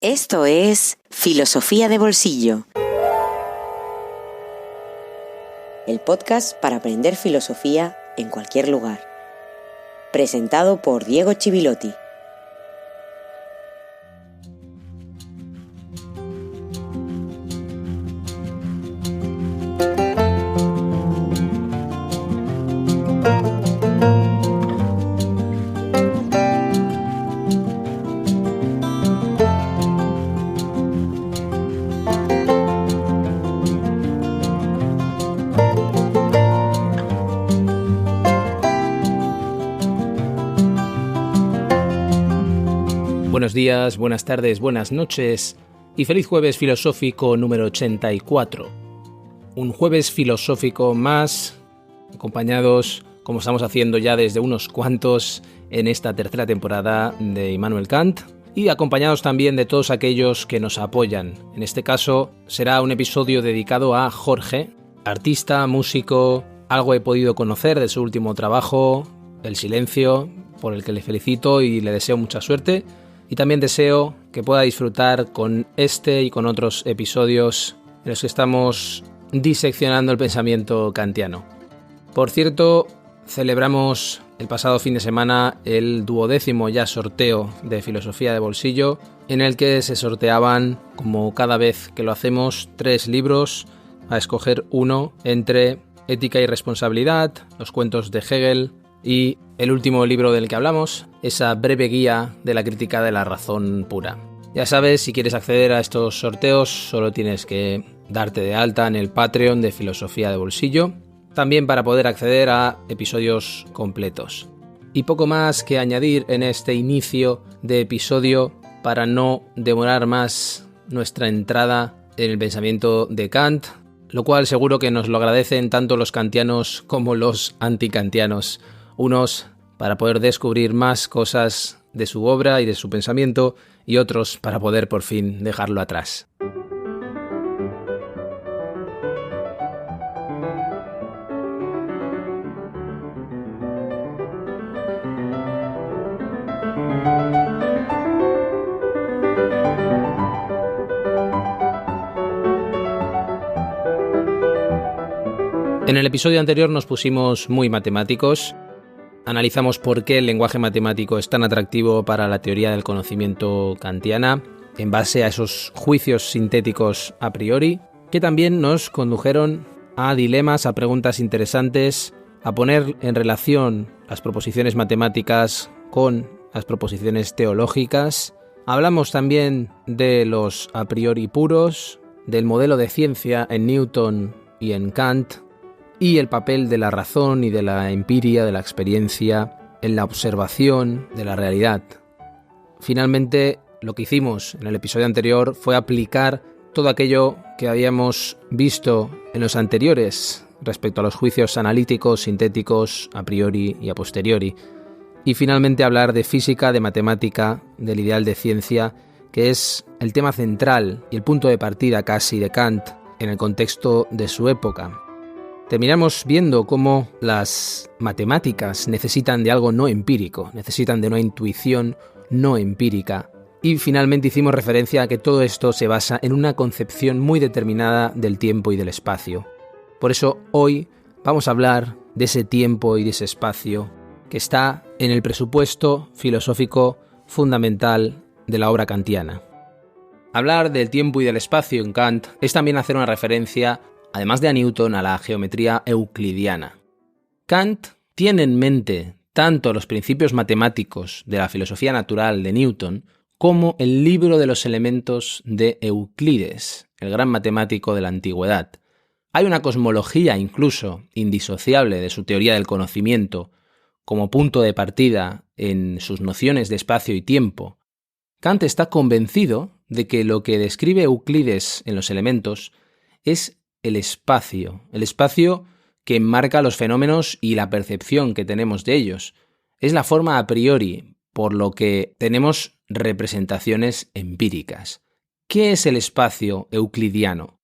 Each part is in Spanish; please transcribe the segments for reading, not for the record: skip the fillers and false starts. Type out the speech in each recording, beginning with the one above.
Esto es Filosofía de Bolsillo, el podcast para aprender filosofía en cualquier lugar. Presentado por Diego Chivilotti. Buenos días, buenas tardes, buenas noches y feliz jueves filosófico número 84. Un jueves filosófico más, acompañados, como estamos haciendo ya desde unos cuantos en esta tercera temporada de Immanuel Kant, y acompañados también de todos aquellos que nos apoyan. En este caso será un episodio dedicado a Jorge, artista, músico, algo he podido conocer de su último trabajo, El Silencio, por el que le felicito y le deseo mucha suerte. Y también deseo que pueda disfrutar con este y con otros episodios en los que estamos diseccionando el pensamiento kantiano. Por cierto, celebramos el pasado fin de semana el 12º ya sorteo de Filosofía de Bolsillo, en el que se sorteaban, como cada vez que lo hacemos, 3 libros, a escoger uno entre Ética y Responsabilidad, los cuentos de Hegel y el último libro del que hablamos, esa breve guía de la crítica de la razón pura. Ya sabes, si quieres acceder a estos sorteos, solo tienes que darte de alta en el Patreon de Filosofía de Bolsillo, también para poder acceder a episodios completos. Y poco más que añadir en este inicio de episodio para no demorar más nuestra entrada en el pensamiento de Kant, lo cual seguro que nos lo agradecen tanto los kantianos como los antikantianos. Unos para poder descubrir más cosas de su obra y de su pensamiento, y otros para poder por fin dejarlo atrás. En el episodio anterior nos pusimos muy matemáticos. Analizamos por qué el lenguaje matemático es tan atractivo para la teoría del conocimiento kantiana, en base a esos juicios sintéticos a priori, que también nos condujeron a dilemas, a preguntas interesantes, a poner en relación las proposiciones matemáticas con las proposiciones teológicas. Hablamos también de los a priori puros, del modelo de ciencia en Newton y en Kant, y el papel de la razón y de la empiria, de la experiencia, en la observación de la realidad. Finalmente, lo que hicimos en el episodio anterior fue aplicar todo aquello que habíamos visto en los anteriores respecto a los juicios analíticos, sintéticos, a priori y a posteriori. Y finalmente hablar de física, de matemática, del ideal de ciencia, que es el tema central y el punto de partida casi de Kant en el contexto de su época. Terminamos viendo cómo las matemáticas necesitan de algo no empírico, necesitan de una intuición no empírica. Y finalmente hicimos referencia a que todo esto se basa en una concepción muy determinada del tiempo y del espacio. Por eso hoy vamos a hablar de ese tiempo y de ese espacio que está en el presupuesto filosófico fundamental de la obra kantiana. Hablar del tiempo y del espacio en Kant es también hacer una referencia, además de a Newton, a la geometría euclidiana. Kant tiene en mente tanto los principios matemáticos de la filosofía natural de Newton como el libro de los elementos de Euclides, el gran matemático de la antigüedad. Hay una cosmología incluso indisociable de su teoría del conocimiento como punto de partida en sus nociones de espacio y tiempo. Kant está convencido de que lo que describe Euclides en los elementos es el espacio que enmarca los fenómenos y la percepción que tenemos de ellos. Es la forma a priori, por lo que tenemos representaciones empíricas. ¿Qué es el espacio euclidiano?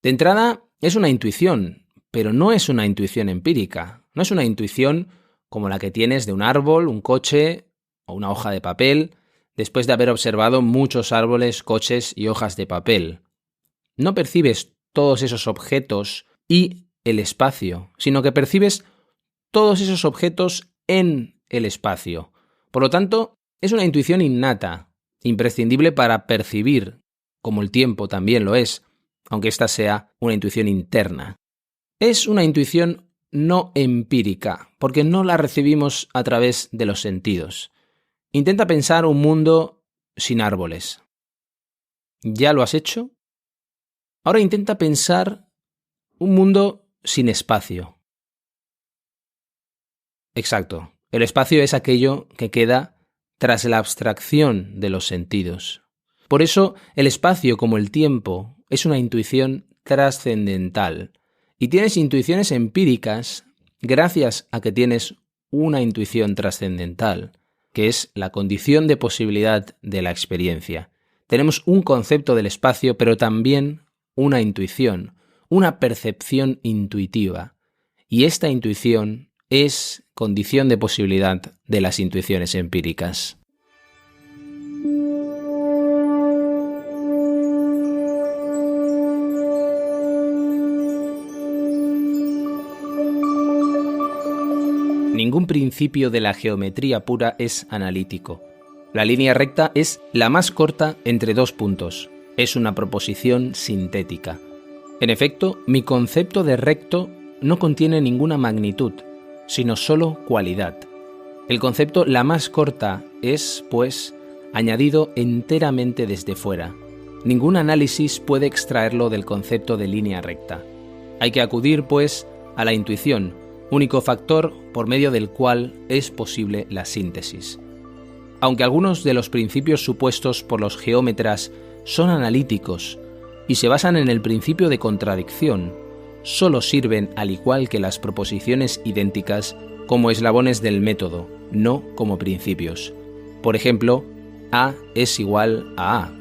De entrada, es una intuición, pero no es una intuición empírica. No es una intuición como la que tienes de un árbol, un coche o una hoja de papel, después de haber observado muchos árboles, coches y hojas de papel. No percibes todos esos objetos y el espacio, sino que percibes todos esos objetos en el espacio. Por lo tanto, es una intuición innata, imprescindible para percibir, como el tiempo también lo es, aunque ésta sea una intuición interna. Es una intuición no empírica, porque no la recibimos a través de los sentidos. Intenta pensar un mundo sin árboles. ¿Ya lo has hecho? Ahora intenta pensar un mundo sin espacio. Exacto. El espacio es aquello que queda tras la abstracción de los sentidos. Por eso, el espacio, como el tiempo, es una intuición trascendental. Y tienes intuiciones empíricas gracias a que tienes una intuición trascendental, que es la condición de posibilidad de la experiencia. Tenemos un concepto del espacio, pero también una intuición, una percepción intuitiva. Y esta intuición es condición de posibilidad de las intuiciones empíricas. Ningún principio de la geometría pura es analítico. La línea recta es la más corta entre dos puntos. Es una proposición sintética. En efecto, mi concepto de recto no contiene ninguna magnitud, sino solo cualidad. El concepto la más corta es, pues, añadido enteramente desde fuera. Ningún análisis puede extraerlo del concepto de línea recta. Hay que acudir, pues, a la intuición, único factor por medio del cual es posible la síntesis. Aunque algunos de los principios supuestos por los geómetras son analíticos y se basan en el principio de contradicción, solo sirven, al igual que las proposiciones idénticas, como eslabones del método, no como principios. Por ejemplo, A es igual a A,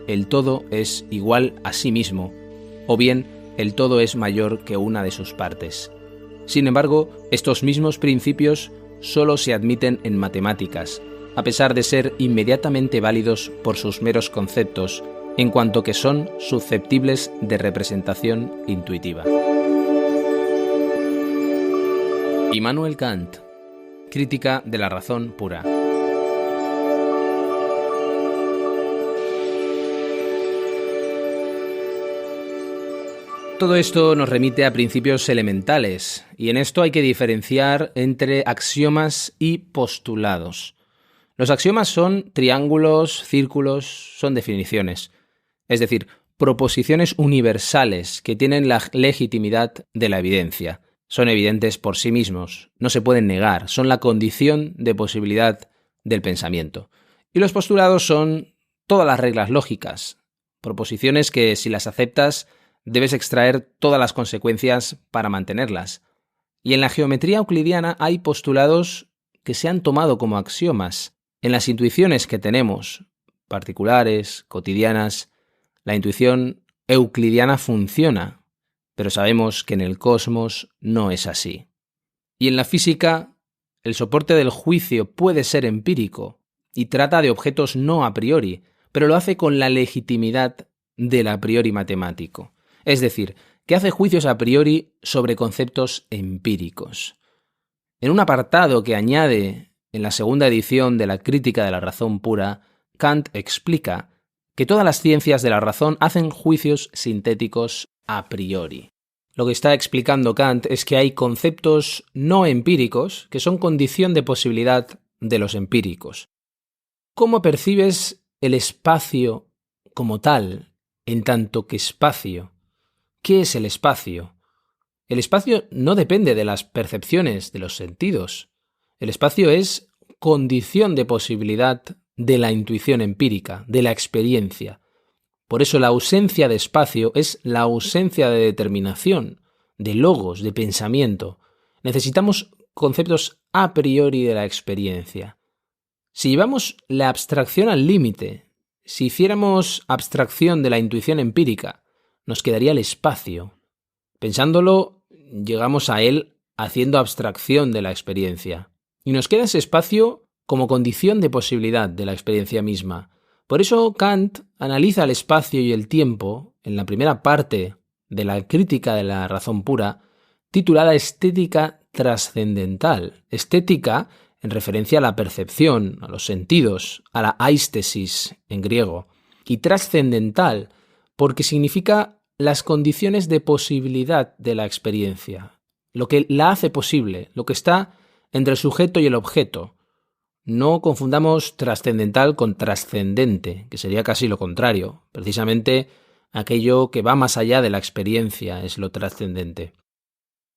el todo es igual a sí mismo, o bien el todo es mayor que una de sus partes. Sin embargo, estos mismos principios solo se admiten en matemáticas, a pesar de ser inmediatamente válidos por sus meros conceptos, en cuanto que son susceptibles de representación intuitiva. Immanuel Kant, Crítica de la razón pura. Todo esto nos remite a principios elementales, y en esto hay que diferenciar entre axiomas y postulados. Los axiomas son triángulos, círculos, son definiciones, es decir, proposiciones universales que tienen la legitimidad de la evidencia. Son evidentes por sí mismos, no se pueden negar, son la condición de posibilidad del pensamiento. Y los postulados son todas las reglas lógicas, proposiciones que, si las aceptas, debes extraer todas las consecuencias para mantenerlas. Y en la geometría euclidiana hay postulados que se han tomado como axiomas. En las intuiciones que tenemos, particulares, cotidianas, la intuición euclidiana funciona, pero sabemos que en el cosmos no es así. Y en la física, el soporte del juicio puede ser empírico y trata de objetos no a priori, pero lo hace con la legitimidad del a priori matemático. Es decir, que hace juicios a priori sobre conceptos empíricos. En un apartado que añade en la segunda edición de la Crítica de la razón pura, Kant explica que todas las ciencias de la razón hacen juicios sintéticos a priori. Lo que está explicando Kant es que hay conceptos no empíricos que son condición de posibilidad de los empíricos. ¿Cómo percibes el espacio como tal, en tanto que espacio? ¿Qué es el espacio? El espacio no depende de las percepciones de los sentidos. El espacio es condición de posibilidad de la intuición empírica, de la experiencia. Por eso la ausencia de espacio es la ausencia de determinación, de logos, de pensamiento. Necesitamos conceptos a priori de la experiencia. Si llevamos la abstracción al límite, si hiciéramos abstracción de la intuición empírica, nos quedaría el espacio. Pensándolo, llegamos a él haciendo abstracción de la experiencia. Y nos queda ese espacio como condición de posibilidad de la experiencia misma. Por eso Kant analiza el espacio y el tiempo en la primera parte de la crítica de la razón pura, titulada Estética trascendental. Estética en referencia a la percepción, a los sentidos, a la aistesis en griego, y trascendental porque significa las condiciones de posibilidad de la experiencia, lo que la hace posible, lo que está entre el sujeto y el objeto. No confundamos trascendental con trascendente, que sería casi lo contrario. Precisamente aquello que va más allá de la experiencia es lo trascendente.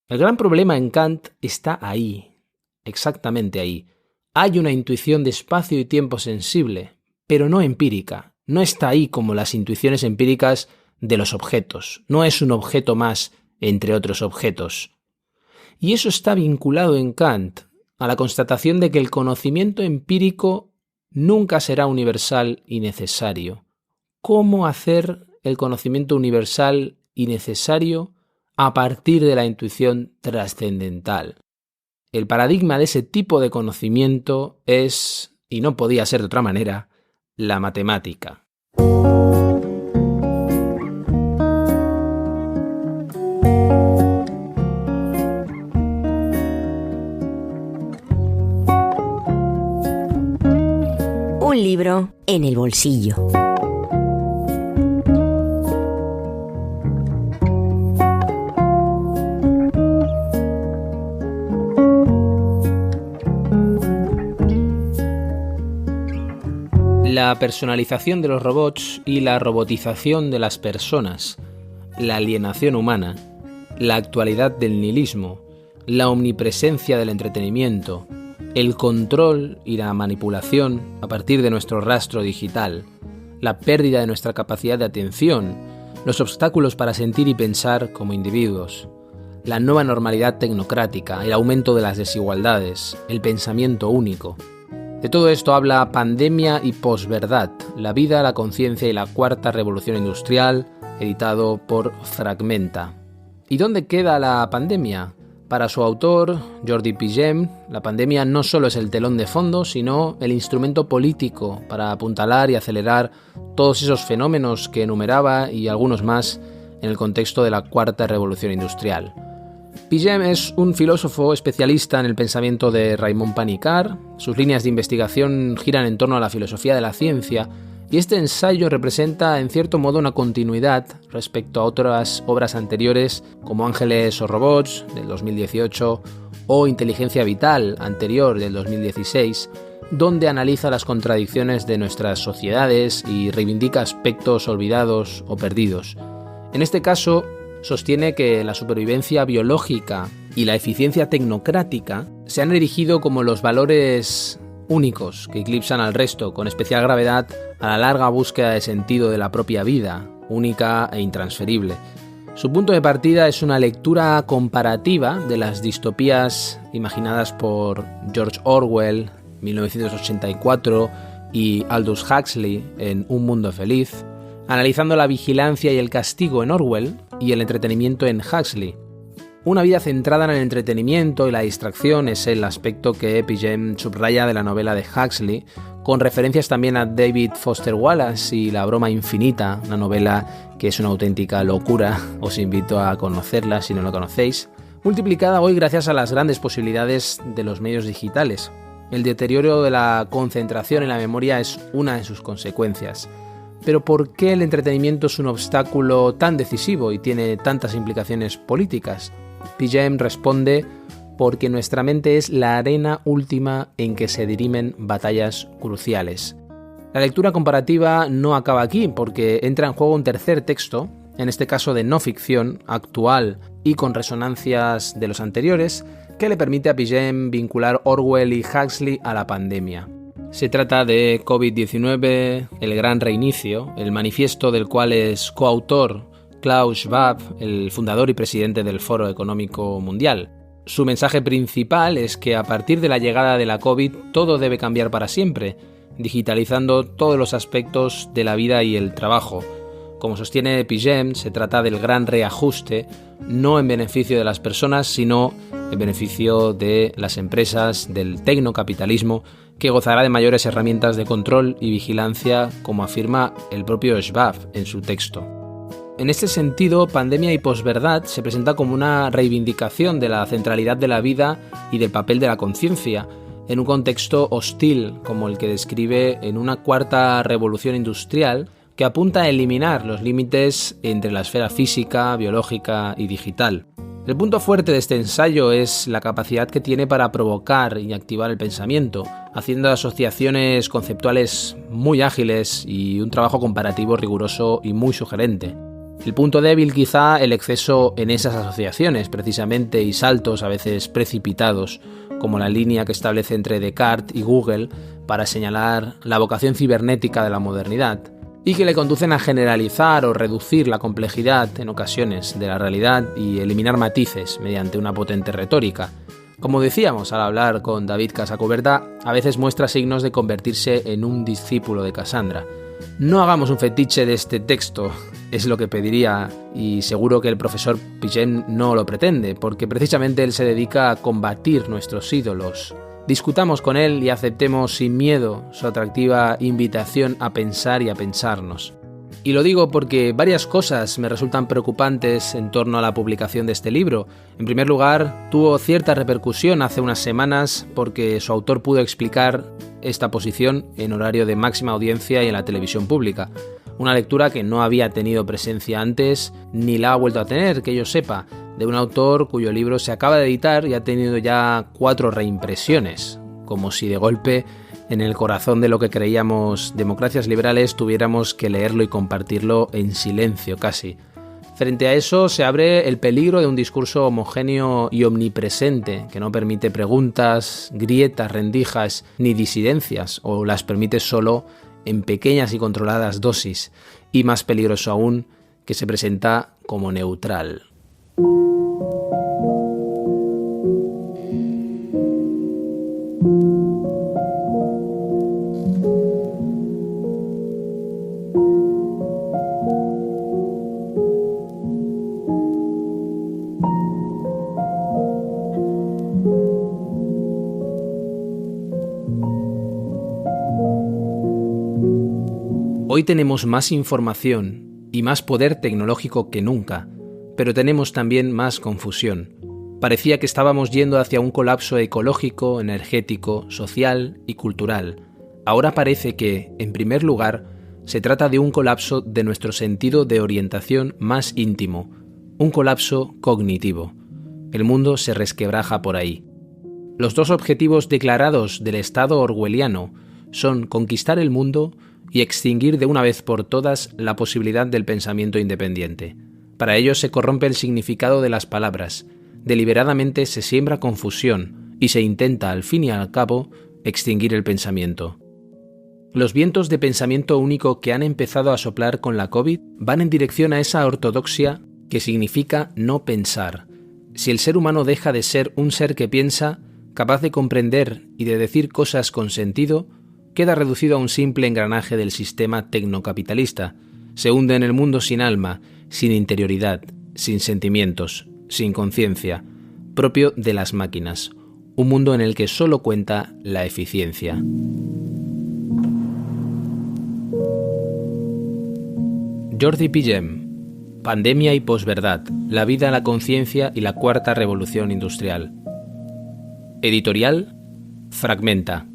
El gran problema en Kant está ahí, exactamente ahí. Hay una intuición de espacio y tiempo sensible, pero no empírica. No está ahí como las intuiciones empíricas de los objetos. No es un objeto más entre otros objetos. Y eso está vinculado en Kant a la constatación de que el conocimiento empírico nunca será universal y necesario. ¿Cómo hacer el conocimiento universal y necesario a partir de la intuición trascendental? El paradigma de ese tipo de conocimiento es, y no podía ser de otra manera, la matemática. Un libro en el bolsillo. La personalización de los robots y la robotización de las personas, la alienación humana, la actualidad del nihilismo, la omnipresencia del entretenimiento, el control y la manipulación a partir de nuestro rastro digital, la pérdida de nuestra capacidad de atención, los obstáculos para sentir y pensar como individuos, la nueva normalidad tecnocrática, el aumento de las desigualdades, el pensamiento único. De todo esto habla Pandemia y Posverdad, la vida, la conciencia y la cuarta revolución industrial, editado por Fragmenta. ¿Y dónde queda la pandemia? Para su autor, Jordi Pigem, la pandemia no solo es el telón de fondo, sino el instrumento político para apuntalar y acelerar todos esos fenómenos que enumeraba y algunos más en el contexto de la cuarta revolución industrial. Pigem es un filósofo especialista en el pensamiento de Raymond Panicart. Sus líneas de investigación giran en torno a la filosofía de la ciencia y este ensayo representa en cierto modo una continuidad respecto a otras obras anteriores como Ángeles o Robots del 2018 o Inteligencia Vital anterior del 2016, donde analiza las contradicciones de nuestras sociedades y reivindica aspectos olvidados o perdidos. En este caso, sostiene que la supervivencia biológica y la eficiencia tecnocrática se han erigido como los valores únicos que eclipsan al resto, con especial gravedad a la larga búsqueda de sentido de la propia vida, única e intransferible. Su punto de partida es una lectura comparativa de las distopías imaginadas por George Orwell, 1984, y Aldous Huxley en Un Mundo Feliz, analizando la vigilancia y el castigo en Orwell y el entretenimiento en Huxley. Una vida centrada en el entretenimiento y la distracción es el aspecto que Pigem subraya de la novela de Huxley, con referencias también a David Foster Wallace y La broma infinita, una novela que es una auténtica locura, os invito a conocerla si no la conocéis, multiplicada hoy gracias a las grandes posibilidades de los medios digitales. El deterioro de la concentración en la memoria es una de sus consecuencias. Pero ¿por qué el entretenimiento es un obstáculo tan decisivo y tiene tantas implicaciones políticas? Pigem responde: porque nuestra mente es la arena última en que se dirimen batallas cruciales. La lectura comparativa no acaba aquí, porque entra en juego un tercer texto, en este caso de no ficción, actual y con resonancias de los anteriores, que le permite a Pigem vincular Orwell y Huxley a la pandemia. Se trata de COVID-19, el gran reinicio, el manifiesto del cual es coautor Klaus Schwab, el fundador y presidente del Foro Económico Mundial. Su mensaje principal es que a partir de la llegada de la COVID todo debe cambiar para siempre, digitalizando todos los aspectos de la vida y el trabajo, Como sostiene Pigem, se trata del gran reajuste, no en beneficio de las personas, sino en beneficio de las empresas, del tecnocapitalismo, que gozará de mayores herramientas de control y vigilancia, como afirma el propio Schwab en su texto. En este sentido, Pandemia y posverdad se presenta como una reivindicación de la centralidad de la vida y del papel de la conciencia, en un contexto hostil como el que describe en una cuarta revolución industrial que apunta a eliminar los límites entre la esfera física, biológica y digital. El punto fuerte de este ensayo es la capacidad que tiene para provocar y activar el pensamiento, haciendo asociaciones conceptuales muy ágiles y un trabajo comparativo riguroso y muy sugerente. El punto débil quizá el exceso en esas asociaciones, precisamente, y saltos a veces precipitados, como la línea que establece entre Descartes y Google para señalar la vocación cibernética de la modernidad, y que le conducen a generalizar o reducir la complejidad, en ocasiones, de la realidad y eliminar matices mediante una potente retórica. Como decíamos al hablar con David Casacuberta, a veces muestra signos de convertirse en un discípulo de Cassandra. No hagamos un fetiche de este texto, es lo que pediría, y seguro que el profesor Pigem no lo pretende, porque precisamente él se dedica a combatir nuestros ídolos. Discutamos con él y aceptemos sin miedo su atractiva invitación a pensar y a pensarnos. Y lo digo porque varias cosas me resultan preocupantes en torno a la publicación de este libro. En primer lugar, tuvo cierta repercusión hace unas semanas porque su autor pudo explicar esta posición en horario de máxima audiencia y en la televisión pública. Una lectura que no había tenido presencia antes ni la ha vuelto a tener, que yo sepa, de un autor cuyo libro se acaba de editar y ha tenido ya 4 reimpresiones, como si de golpe en el corazón de lo que creíamos democracias liberales tuviéramos que leerlo y compartirlo en silencio casi. Frente a eso se abre el peligro de un discurso homogéneo y omnipresente que no permite preguntas, grietas, rendijas ni disidencias, o las permite solo en pequeñas y controladas dosis, y más peligroso aún, que se presenta como neutral. Hoy tenemos más información y más poder tecnológico que nunca, pero tenemos también más confusión. Parecía que estábamos yendo hacia un colapso ecológico, energético, social y cultural. Ahora parece que, en primer lugar, se trata de un colapso de nuestro sentido de orientación más íntimo, un colapso cognitivo. El mundo se resquebraja por ahí. Los 2 objetivos declarados del Estado orwelliano son conquistar el mundo y extinguir de una vez por todas la posibilidad del pensamiento independiente. Para ello se corrompe el significado de las palabras, deliberadamente se siembra confusión y se intenta, al fin y al cabo, extinguir el pensamiento. Los vientos de pensamiento único que han empezado a soplar con la COVID van en dirección a esa ortodoxia que significa no pensar. Si el ser humano deja de ser un ser que piensa, capaz de comprender y de decir cosas con sentido, queda reducido a un simple engranaje del sistema tecnocapitalista. Se hunde en el mundo sin alma, sin interioridad, sin sentimientos, sin conciencia, propio de las máquinas. Un mundo en el que solo cuenta la eficiencia. Jordi Pigem, Pandemia y posverdad, la vida, la conciencia y la cuarta revolución industrial. Editorial Fragmenta.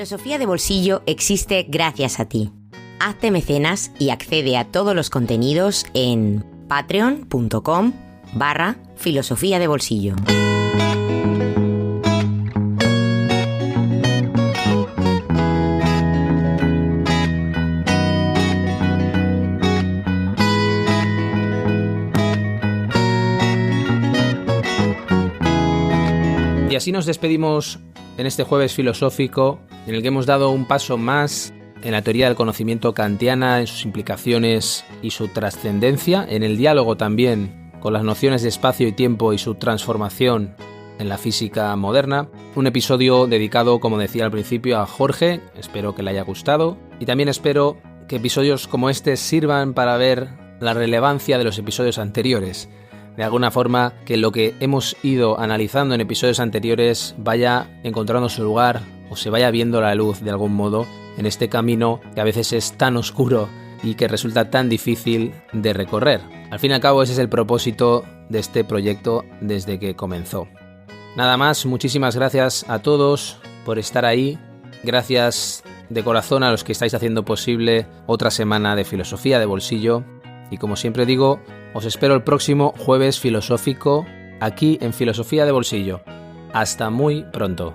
Filosofía de Bolsillo existe gracias a ti. Hazte mecenas y accede a todos los contenidos en patreon.com/filosofía de bolsillo. Y así nos despedimos en este jueves filosófico, en el que hemos dado un paso más en la teoría del conocimiento kantiana, en sus implicaciones y su trascendencia, en el diálogo también con las nociones de espacio y tiempo y su transformación en la física moderna. Un episodio dedicado, como decía al principio, a Jorge, espero que le haya gustado, y también espero que episodios como este sirvan para ver la relevancia de los episodios anteriores. De alguna forma, que lo que hemos ido analizando en episodios anteriores vaya encontrando su lugar o se vaya viendo la luz de algún modo en este camino que a veces es tan oscuro y que resulta tan difícil de recorrer. Al fin y al cabo, ese es el propósito de este proyecto desde que comenzó. Nada más, muchísimas gracias a todos por estar ahí. Gracias de corazón a los que estáis haciendo posible otra semana de Filosofía de Bolsillo. Y como siempre digo, os espero el próximo jueves filosófico aquí en Filosofía de Bolsillo. Hasta muy pronto.